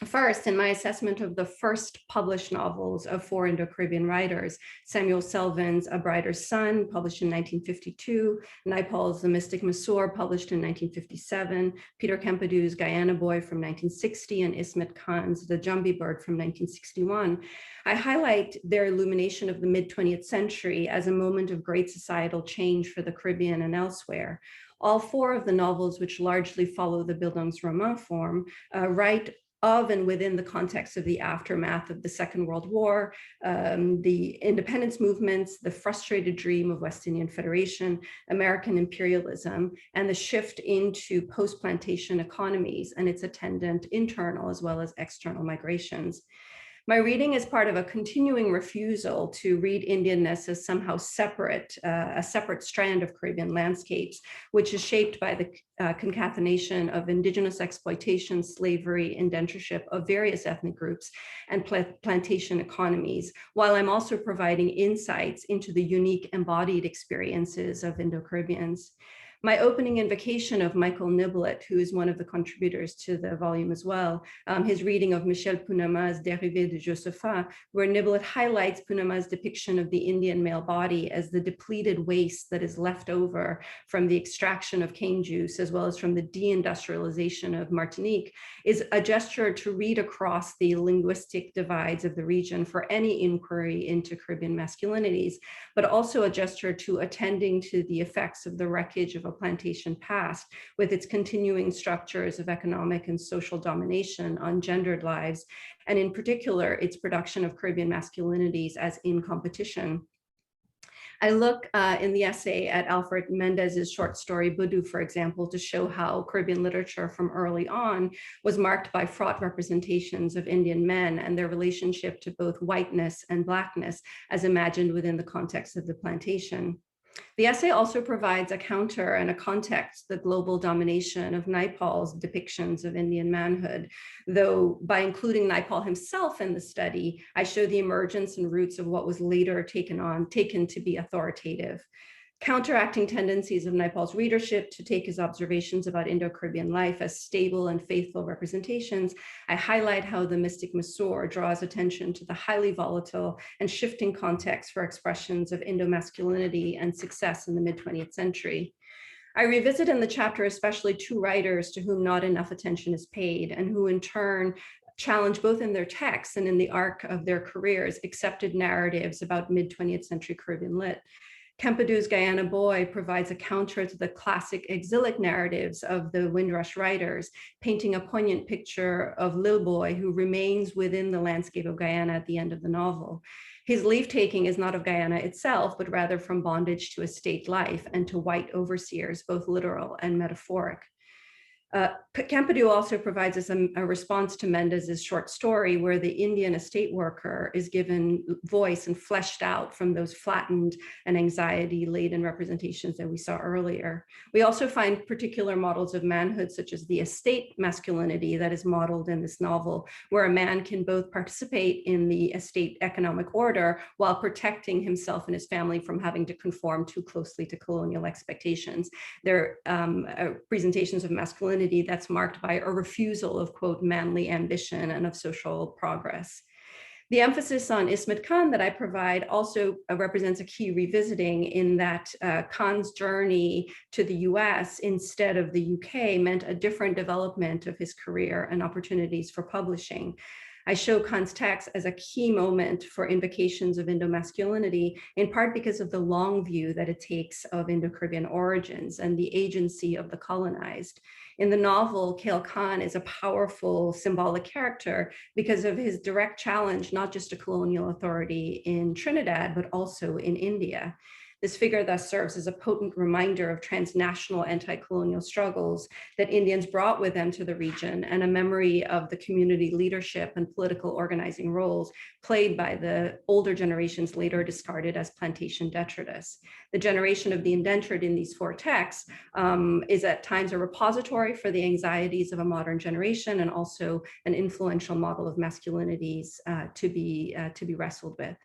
First, in my assessment of the first published novels of 4 Indo-Caribbean writers, Samuel Selvin's A Brighter Sun, published in 1952, Naipaul's The Mystic Masoor, published in 1957, Peter Kempedu's Guyana Boy from 1960, and Ismith Khan's The Jumbie Bird from 1961, I highlight their illumination of the mid-20th century as a moment of great societal change for the Caribbean and elsewhere. All 4 of the novels, which largely follow the Bildungsroman form, write of and within the context of the aftermath of the Second World War, the independence movements, the frustrated dream of West Indian Federation, American imperialism, and the shift into post-plantation economies and its attendant internal as well as external migrations. My reading is part of a continuing refusal to read Indianness as somehow separate, a separate strand of Caribbean landscapes, which is shaped by the concatenation of indigenous exploitation, slavery, indentureship of various ethnic groups and plantation economies, while I'm also providing insights into the unique embodied experiences of Indo-Caribbeans. My opening invocation of Michael Niblett, who is one of the contributors to the volume as well, his reading of Michel Pounama's Dérivés de Josephat, where Niblett highlights Pounama's depiction of the Indian male body as the depleted waste that is left over from the extraction of cane juice, as well as from the deindustrialization of Martinique, is a gesture to read across the linguistic divides of the region for any inquiry into Caribbean masculinities, but also a gesture to attending to the effects of the wreckage of a plantation past with its continuing structures of economic and social domination on gendered lives, and in particular, its production of Caribbean masculinities as in competition. I look in the essay at Alfred Mendez's short story, Budu, for example, to show how Caribbean literature from early on was marked by fraught representations of Indian men and their relationship to both whiteness and Blackness as imagined within the context of the plantation. The essay also provides a counter and a context to the global domination of Naipaul's depictions of Indian manhood, though by including Naipaul himself in the study, I show the emergence and roots of what was later taken to be authoritative. Counteracting tendencies of Naipaul's readership to take his observations about Indo-Caribbean life as stable and faithful representations, I highlight how the mystic Masur draws attention to the highly volatile and shifting context for expressions of Indo-masculinity and success in the mid-20th century. I revisit in the chapter especially two writers to whom not enough attention is paid, and who in turn challenge both in their texts and in the arc of their careers accepted narratives about mid-20th century Caribbean lit. Kempedu's Guyana Boy provides a counter to the classic exilic narratives of the Windrush writers, painting a poignant picture of Lil Boy who remains within the landscape of Guyana at the end of the novel. His leave-taking is not of Guyana itself, but rather from bondage to estate life and to white overseers, both literal and metaphoric. Campedu also provides us a response to Mendes's short story where the Indian estate worker is given voice and fleshed out from those flattened and anxiety-laden representations that we saw earlier. We also find particular models of manhood, such as the estate masculinity that is modeled in this novel, where a man can both participate in the estate economic order while protecting himself and his family from having to conform too closely to colonial expectations. There are presentations of masculinity that's marked by a refusal of, quote, manly ambition and of social progress. The emphasis on Ismith Khan that I provide also represents a key revisiting in that Khan's journey to the US instead of the UK meant a different development of his career and opportunities for publishing. I show Khan's text as a key moment for invocations of Indo-masculinity, in part because of the long view that it takes of Indo-Caribbean origins and the agency of the colonized. In the novel, Kale Khan is a powerful symbolic character because of his direct challenge, not just to colonial authority in Trinidad, but also in India. This figure thus serves as a potent reminder of transnational anti-colonial struggles that Indians brought with them to the region, and a memory of the community leadership and political organizing roles played by the older generations later discarded as plantation detritus. The generation of the indentured in these four texts is at times a repository for the anxieties of a modern generation, and also an influential model of masculinities to be wrestled with.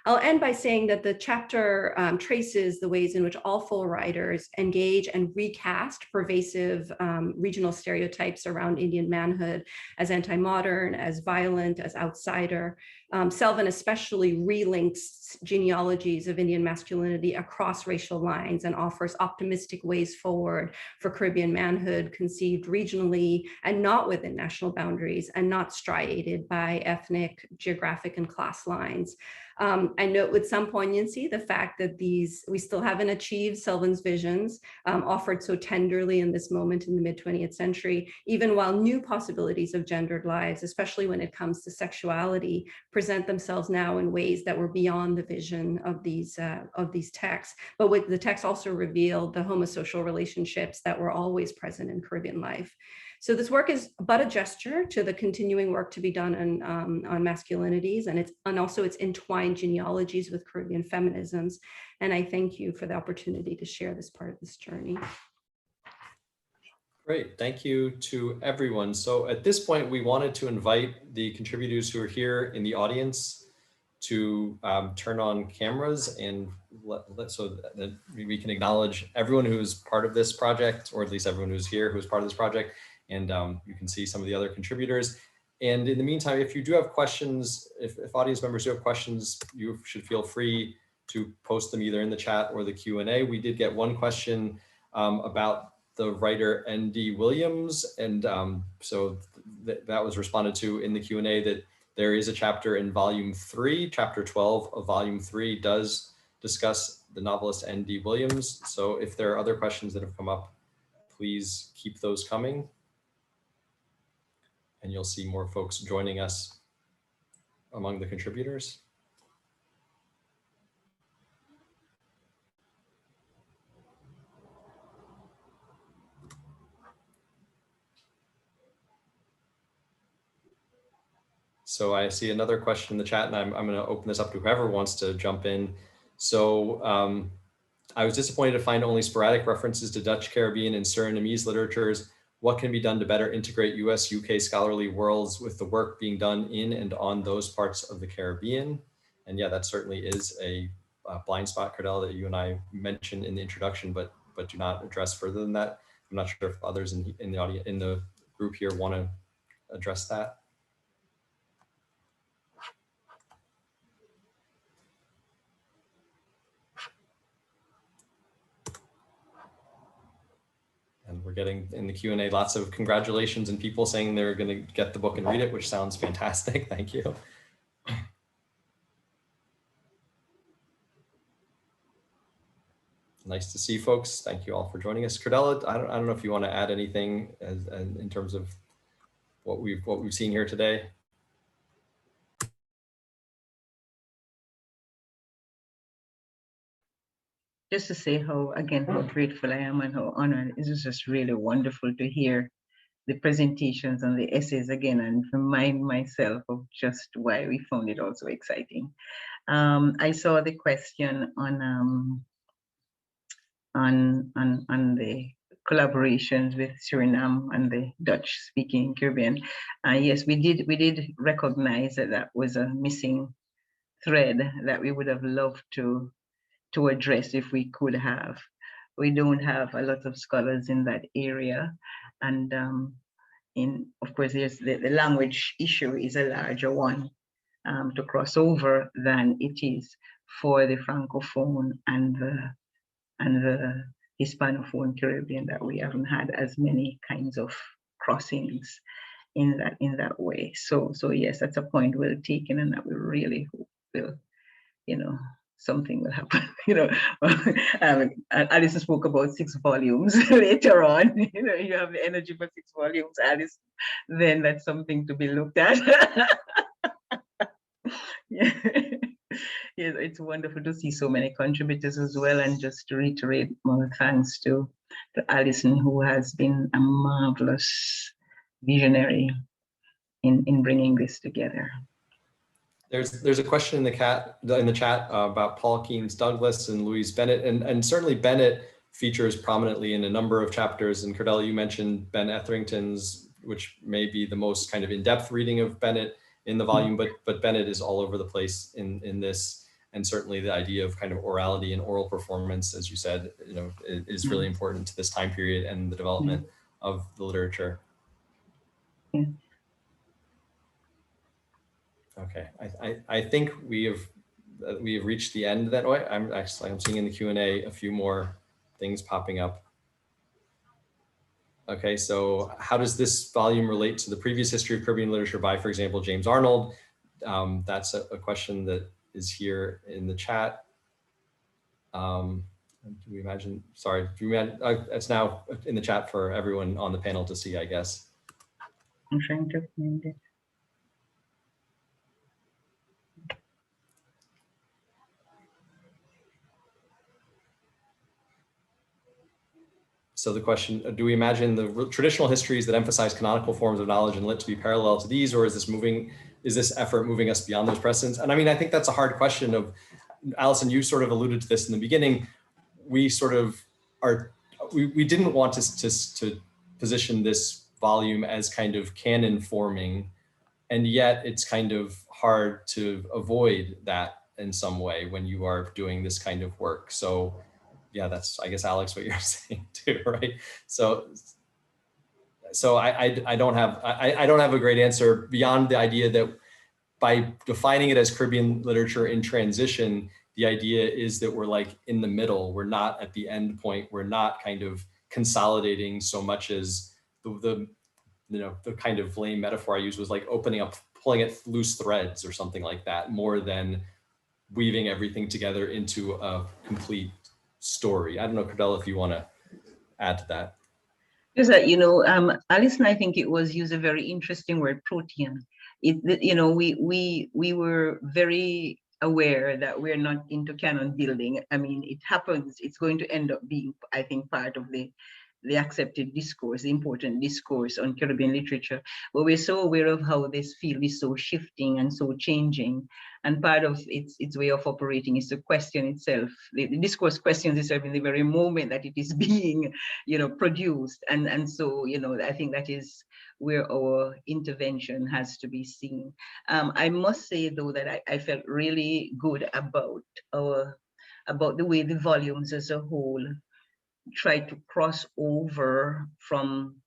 I'll end by saying that the chapter traces the ways in which all four writers engage and recast pervasive regional stereotypes around Indian manhood as anti-modern, as violent, as outsider. Selvin especially relinks genealogies of Indian masculinity across racial lines and offers optimistic ways forward for Caribbean manhood conceived regionally and not within national boundaries and not striated by ethnic, geographic, and class lines. I note with some poignancy the fact that we still haven't achieved Selvin's visions offered so tenderly in this moment in the mid-20th century, even while new possibilities of gendered lives, especially when it comes to sexuality, present themselves now in ways that were beyond the vision of these texts. But the texts also revealed the homosocial relationships that were always present in Caribbean life. So this work is but a gesture to the continuing work to be done on masculinities and also its entwined genealogies with Caribbean feminisms. And I thank you for the opportunity to share this part of this journey. Great, thank you to everyone. So at this point, we wanted to invite the contributors who are here in the audience to turn on cameras and so that we can acknowledge everyone who's part of this project, or at least everyone who's here who's part of this project. And you can see some of the other contributors. And in the meantime, if you do have questions, if audience members do have questions, you should feel free to post them either in the chat or the Q&A. We did get one question about the writer N.D. Williams. And so that was responded to in the Q&A, that there is a chapter in volume 3, chapter 12 of volume 3 does discuss the novelist N.D. Williams. So if there are other questions that have come up, please keep those coming. And you'll see more folks joining us among the contributors. So I see another question in the chat, and I'm going to open this up to whoever wants to jump in. So I was disappointed to find only sporadic references to Dutch, Caribbean, and Surinamese literatures. What can be done to better integrate US, UK scholarly worlds with the work being done in and on those parts of the Caribbean? And yeah, that certainly is a blind spot, Cordell, that you and I mentioned in the introduction, but do not address further than that. I'm not sure if others in the audience, in the group here, want to address that. And we're getting in the Q&A lots of congratulations and people saying they're going to get the book and read it, which sounds fantastic. Thank you. Nice to see folks. Thank you all for joining us. Cordella, I don't know if you want to add anything in terms of what we've seen here today. Just to say how grateful I am and how honored. It was just really wonderful to hear the presentations and the essays again and remind myself of just why we found it also exciting. I saw the question on the collaborations with Suriname and the Dutch-speaking Caribbean. Yes, we did recognize that that was a missing thread that we would have loved to address if we could have. We don't have a lot of scholars in that area, and of course, there's the language issue is a larger one to cross over than it is for the Francophone and the Hispanophone Caribbean, that we haven't had as many kinds of crossings in that way. So yes, that's a point well taken, and that we really hope will, something will happen. Alice spoke about 6 volumes later on. You have the energy for 6 volumes, Alice, then that's something to be looked at. Yeah. Yeah, it's wonderful to see so many contributors as well, and just to reiterate more thanks to Alison, who has been a marvelous visionary in bringing this together. There's a question in the chat about Paul Keynes Douglas and Louise Bennett, and certainly Bennett features prominently in a number of chapters. And Cordella, you mentioned Ben Etherington's, which may be the most kind of in-depth reading of Bennett in the volume, but Bennett is all over the place in this, and certainly the idea of kind of orality and oral performance, as you said, is really important to this time period and the development of the literature. Yeah. Okay, I think we have reached the end that way. I'm seeing in the Q&A a few more things popping up. Okay, so how does this volume relate to the previous history of Caribbean literature by, for example, James Arnold? That's a question that is here in the chat. Do we imagine? Sorry, do we imagine? It's now in the chat for everyone on the panel to see, I guess. I'm trying to find it. So the question, do we imagine the traditional histories that emphasize canonical forms of knowledge and lit to be parallel to these, or is this effort moving us beyond those precedents? And I mean, I think that's a hard question of, Alison, you sort of alluded to this in the beginning. We sort of we didn't want to position this volume as kind of canon forming, and yet it's kind of hard to avoid that in some way when you are doing this kind of work. So yeah, that's, I guess, Alex, what you're saying too, right? So I don't have a great answer beyond the idea that by defining it as Caribbean literature in transition, the idea is that we're like in the middle. We're not at the end point. We're not kind of consolidating so much as the kind of lame metaphor I used was like opening up, pulling at loose threads or something like that, more than weaving everything together into a complete story. I don't know, Cordella, if you want to add to that. Just that, Alice and I think it was use a very interesting word, protean. We were very aware that we're not into canon building. I mean, it happens. It's going to end up being, I think, part of the the accepted discourse, the important discourse on Caribbean literature. But we're so aware of how this field is so shifting and so changing. And part of its way of operating is to question itself. The discourse questions itself in the very moment that it is being, produced. And so, I think that is where our intervention has to be seen. I must say, though, that I felt really good about the way the volumes as a whole try to cross over from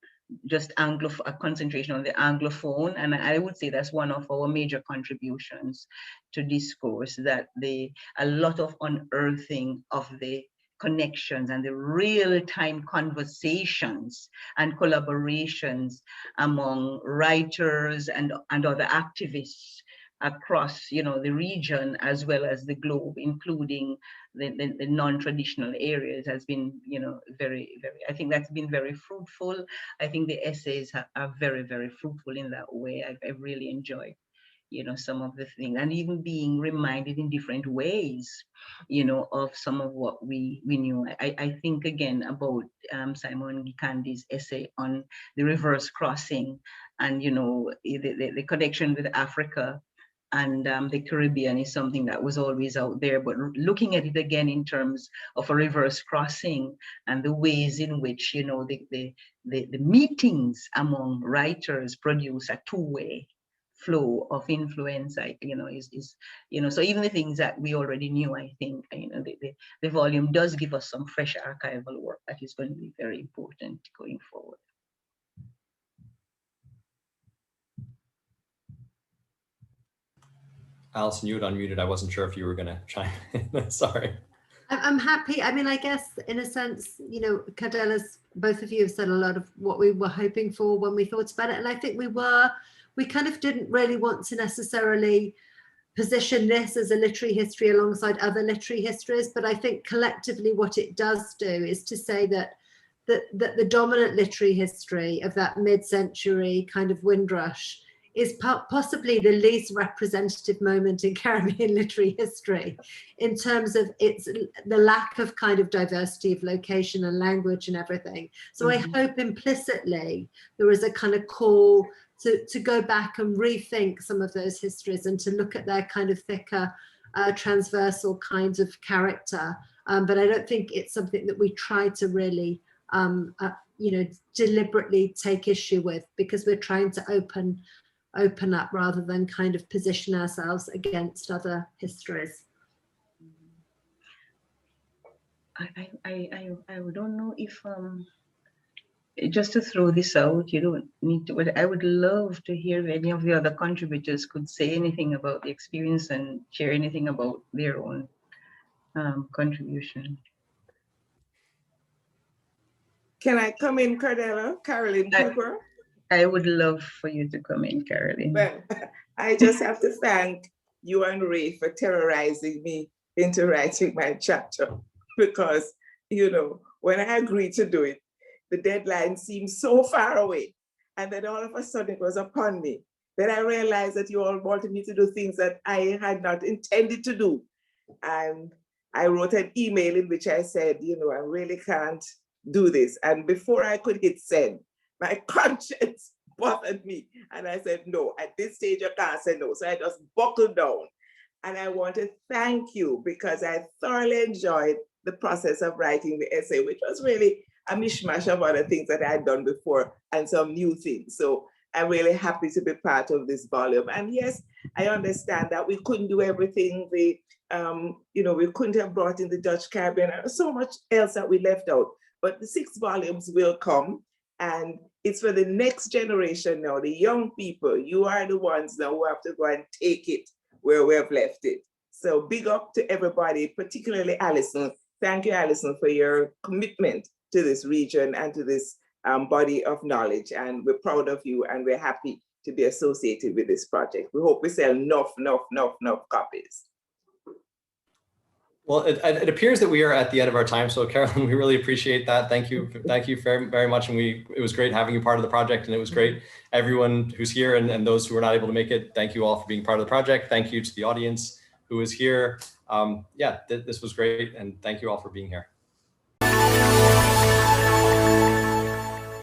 just a concentration on the Anglophone. And I would say that's one of our major contributions to discourse, that a lot of unearthing of the connections and the real-time conversations and collaborations among writers and other activists across, the region as well as the globe, including the non-traditional areas, has been, very, very, I think that's been very fruitful. I think the essays are very, very fruitful in that way. I've really enjoyed, some of the things, and even being reminded in different ways, of some of what we knew. I think again about Simon Gikandi's essay on the reverse crossing and, the connection with Africa and the Caribbean is something that was always out there, but looking at it again in terms of a reverse crossing and the ways in which, the meetings among writers produce a two-way flow of influence, so even the things that we already knew, I think, the volume does give us some fresh archival work that is going to be very important going forward. Alison, you had unmuted. I wasn't sure if you were going to chime in. Sorry. I'm happy. I mean, I guess in a sense, Cardela's, both of you have said a lot of what we were hoping for when we thought about it. And I think we kind of didn't really want to necessarily position this as a literary history alongside other literary histories. But I think collectively what it does do is to say that the dominant literary history of that mid-century kind of Windrush is possibly the least representative moment in Caribbean literary history in terms of the lack of kind of diversity of location and language and everything. So I hope implicitly there is a kind of call to go back and rethink some of those histories and to look at their kind of thicker transversal kinds of character. But I don't think it's something that we try to really deliberately take issue with, because we're trying to open up rather than kind of position ourselves against other histories. I don't know if just to throw this out, you don't need to, but I would love to hear if any of the other contributors could say anything about the experience and share anything about their own contribution. Can I come in, Carolyn Cooper? I would love for you to come in, Caroline. Well, I just have to thank you and Ray for terrorizing me into writing my chapter, because, when I agreed to do it, the deadline seemed so far away. And then all of a sudden it was upon me. Then I realized that you all wanted me to do things that I had not intended to do. And I wrote an email in which I said, I really can't do this. And before I could hit send, my conscience bothered me. And I said, no, at this stage, I can't say no. So I just buckled down. And I want to thank you, because I thoroughly enjoyed the process of writing the essay, which was really a mishmash of other things that I had done before and some new things. So I'm really happy to be part of this volume. And yes, I understand that we couldn't do everything. We couldn't have brought in the Dutch Caribbean and so much else that we left out. But the 6 volumes will come. And it's for the next generation now, the young people. You are the ones now who have to go and take it where we have left it. So big up to everybody, particularly Alison. Thank you, Alison, for your commitment to this region and to this body of knowledge. And we're proud of you, and we're happy to be associated with this project. We hope we sell enough copies. Well, it appears that we are at the end of our time. So Carolyn, we really appreciate that. Thank you very, very much. And it was great having you part of the project, and it was great everyone who's here and those who were not able to make it. Thank you all for being part of the project. Thank you to the audience who was here. This was great. And thank you all for being here.